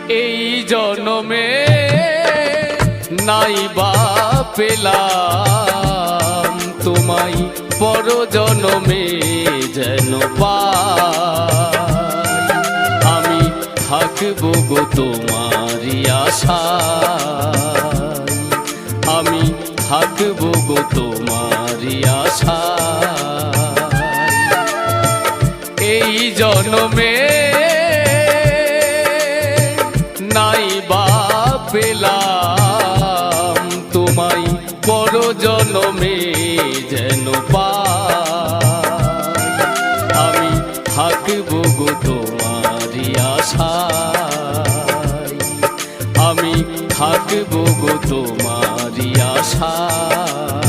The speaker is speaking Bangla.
এই জনমে নাই বা পেলাম তোমায়, পর জনমে যেন পাই। আমি থাকবো গো তোমারই আশায়, আমি থাকবো গো তোমারই আশায়। এই জনমে নাই বা পেলাম তোমায়, পর জনমে যেন পাই। আমি থাকবো গো তোমারই আশায়, আমি থাকবো গো তোমারই আশায়।